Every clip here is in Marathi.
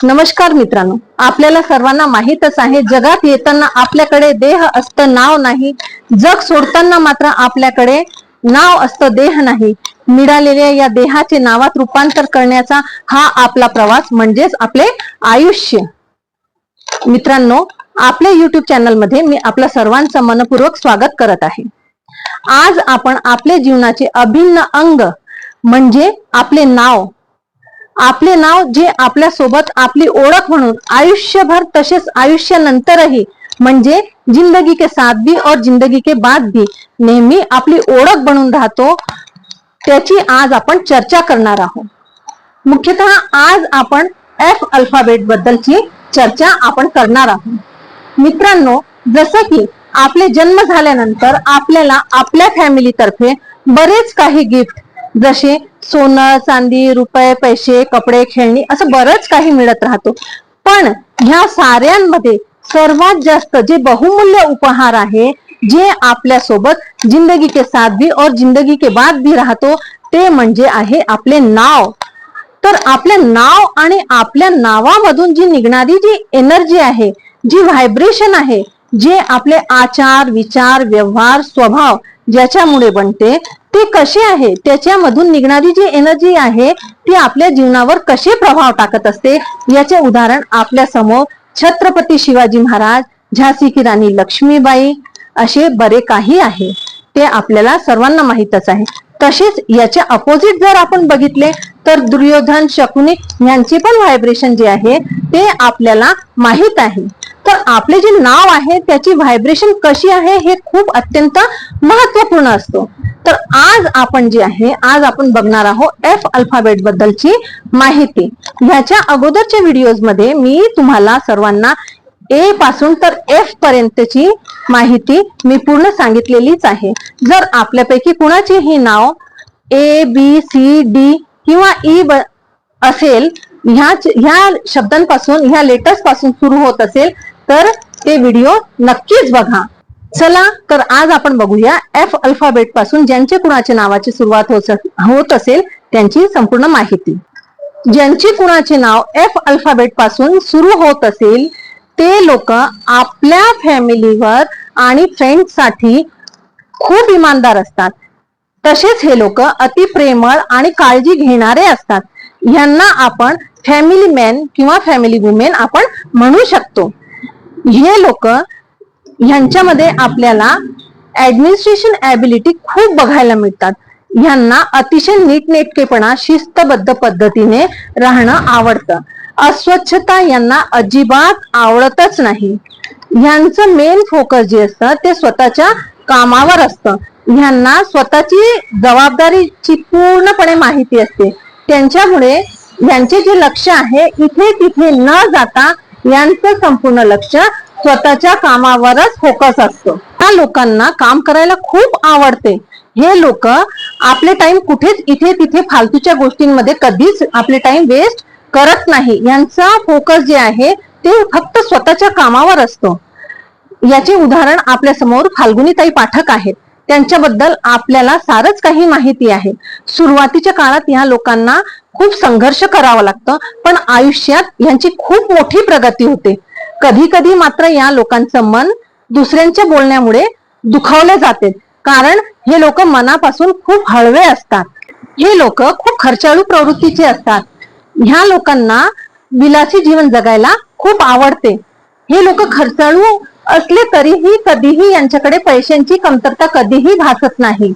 नमस्कार मित्रांनो, आपल्याला सर्वांना माहीतच आहे, जगात येताना आपल्याकडे देह असतं, नाव नाही. जग सोडताना मात्र आपल्याकडे नाव असतं, देह नाही. मिळालेल्या या देहाचे नावात रूपांतर करण्याचा हा आपला प्रवास म्हणजेच आपले आयुष्य. मित्रांनो, आपल्या युट्यूब चॅनल मध्ये मी आपल्या सर्वांचं मनपूर्वक स्वागत करत आहे. आज आपण आपले जीवनाचे अभिन्न अंग म्हणजे आपले नाव जे आपल्या सोबत आपली ओळख म्हणून आयुष्यभर तसेच आयुष्यानंतरही म्हणजे जिंदगी के साथ भी और जिंदगी के बाद भी नेहमी आपली ओळख बनून राहतो, त्याची आज आपण चर्चा करणार आहोत. मुख्यतः आज आपण एफ अल्फाबेट बद्दलची चर्चा आपण करणार आहोत. मित्रांनो, जसं की आपले जन्म झाल्यानंतर आपल्याला आपल्या फॅमिली तर्फे बरेच काही गिफ्ट जसे सोनं चांदी रुपये पैसे कपडे खेळणी असं बरंच काही मिळत राहतो. पण ह्या साऱ्यांमध्ये सर्वात जास्त जे बहुमूल्य उपहार आहे, जे आपल्या सोबत जिंदगी के साथ भी और जिंदगी के बाद भी राहतो, ते म्हणजे आहे आपले नाव. तर आपले नाव आणि आपल्या नावामधून जी निघणारी जी एनर्जी आहे, जी व्हायब्रेशन आहे, जे आपले आचार विचार व्यवहार स्वभाव ज्याच्यामुळे बनते, ते कसे आहे, त्याच्यामधून निघणारी जी एनर्जी आहे ती आपल्या जीवनावर कसे प्रभाव टाकत असते, याचे उदाहरण आपल्या समोर छत्रपती शिवाजी महाराज, झाशी की राणी लक्ष्मीबाई असे बरे काही आहे, ते आपल्याला सर्वांना माहीतच आहे. तसेच याच्या अपोजिट जर आपण बघितले तर दुर्योधन शकुनी यांचे पण व्हायब्रेशन जे आहे ते आपल्याला माहीत आहे. तर आपले जे नाव आहे त्याची व्हायब्रेशन कशी आहे हे खूप अत्यंत महत्वपूर्ण असतो. तर आज आपण जे आहे आज आपण बघणार आहोत एफ अल्फाबेट बद्दलची माहिती. ह्याच्या अगोदरच्या व्हिडिओज मध्ये मी तुम्हाला सर्वांना ए पासून तर एफ पर्यंतची माहिती मी पूर्ण सांगितलेलीच आहे. जर आपल्यापैकी कुणाचे ही नाव ए बी सी डी किंवा ई असेल, ह्या शब्दांपासून ह्या लेटर्स पासून सुरू होत असेल तर ते व्हिडिओ नक्कीच बघा. चला तर आज आपण बघूया एफ अल्फाबेट पासून ज्यांचे कुणाचे नावाची सुरुवात होत असेल त्यांची संपूर्ण माहिती. ज्यांचे कुणाचे नाव एफ अल्फाबेट पासून सुरू होत असेल ते लोक आपल्या फॅमिलीवर आणि फ्रेंड्ससाठी खूप इमानदार असतात. तसेच हे लोक अति प्रेमळ आणि काळजी घेणारे असतात. यांना आपण फॅमिली मॅन किंवा फॅमिली वुमेन आपण म्हणू शकतो. हे लोक ह्यांच्यामध्ये आपल्याला ऍडमिनिस्ट्रेशन ॲबिलिटी खूप बघायला मिळतात. ह्यांना अतिशय नीटनेटकेपणा शिस्तबद्ध पद्धतीने राहणं आवडतं. अस्वच्छता यांना अजिबात आवडतच नाही. ह्यांचं मेन फोकस जे असतं ते स्वतःच्या कामावर असतं. ह्यांना स्वतःची जबाबदारीची पूर्णपणे माहिती असते. त्यांच्यामुळे यांचे जे लक्ष आहे इथे तिथे न जाता यांचं संपूर्ण लक्ष स्वतःच्या कामावरच फोकस असतो. या लोकांना काम करायला खूप आवडते. हे लोक आपले टाइम कुठेच इथे तिथे फालतूच्या गोष्टींमध्ये कधीच आपले टाइम वेस्ट करत नाही. यांचा फोकस जे आहे ते फक्त स्वतःच्या कामावर असतो. याचे उदाहरण आपल्या समोर फाल्गुनीताई पाठक आहेत. त्यांच्याबद्दल आपल्याला सारच काही माहिती आहे. सुरुवातीच्या काळात या लोकांना खूप संघर्ष करावा लागतं, पण आयुष्यात यांची खूप मोठी प्रगती होते. कधी कधी मात्र या लोकांचं मन दुसऱ्यांच्या बोलण्यामुळे दुखावले जाते, कारण हे लोक मनापासून खूप हळवे असतात. हे लोक खूप खर्चाळू प्रवृत्तीचे असतात. ह्या लोकांना विलासी जीवन जगायला खूप आवडते. हे लोक खर्चाळू असले तरीही कधीही यांच्याकडे पैशांची कमतरता कधीही भासत नाही.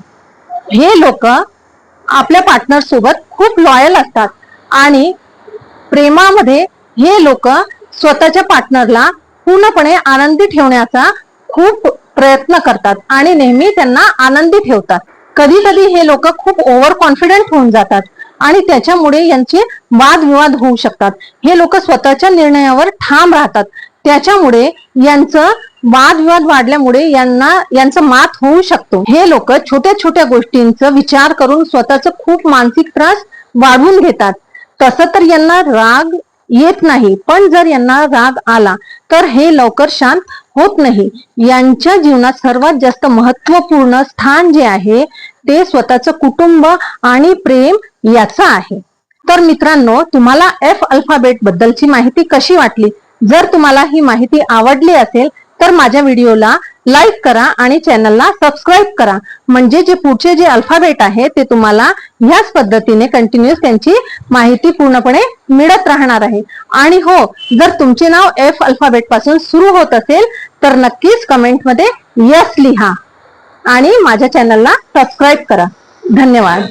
हे लोक आपल्या पार्टनर सोबत खूप लॉयल असतात आणि प्रेमामध्ये हे लोक स्वतःच्या पार्टनरला पूर्णपणे आनंदी ठेवण्याचा खूप प्रयत्न करतात आणि नेहमी त्यांना आनंदी ठेवतात. कधी कधी हे लोक खूप ओव्हर कॉन्फिडंट होऊन जातात आणि त्याच्यामुळे यांचे वादविवाद होऊ शकतात. हे लोक स्वतःच्या निर्णयावर ठाम राहतात. त्याच्यामुळे यांचं वादविवाद वाढल्यामुळे यांचा मात होऊ शकतो. हे लोक छोट्या छोट्या गोष्टींचा विचार करून स्वतःच खूप मानसिक त्रास वाढवून घेतात. तसं तर यांना राग येत नाही, पण जर यांना राग आला तर हे लवकर शांत होत नाही. यांच्या जीवनात सर्वात जास्त महत्वपूर्ण स्थान जे आहे ते स्वतःचं कुटुंब आणि प्रेम याचं आहे. तर मित्रांनो, तुम्हाला एफ अल्फाबेट बद्दलची माहिती कशी वाटली? जर तुम्हाला ही माहिती आवडली असेल तर माझ्या व्हिडिओला लाईक करा आणि चॅनलला सबस्क्राईब करा, म्हणजे जे पुढचे जे अल्फाबेट आहे ते तुम्हाला ह्याच पद्धतीने कंटिन्यूअस त्यांची माहिती पूर्णपणे मिळत राहणार आहे. आणि हो, जर तुमचे नाव एफ अल्फाबेट पासून सुरू होत असेल तर नक्कीच कमेंटमध्ये यस लिहा आणि माझ्या चॅनलला सबस्क्राईब करा. धन्यवाद.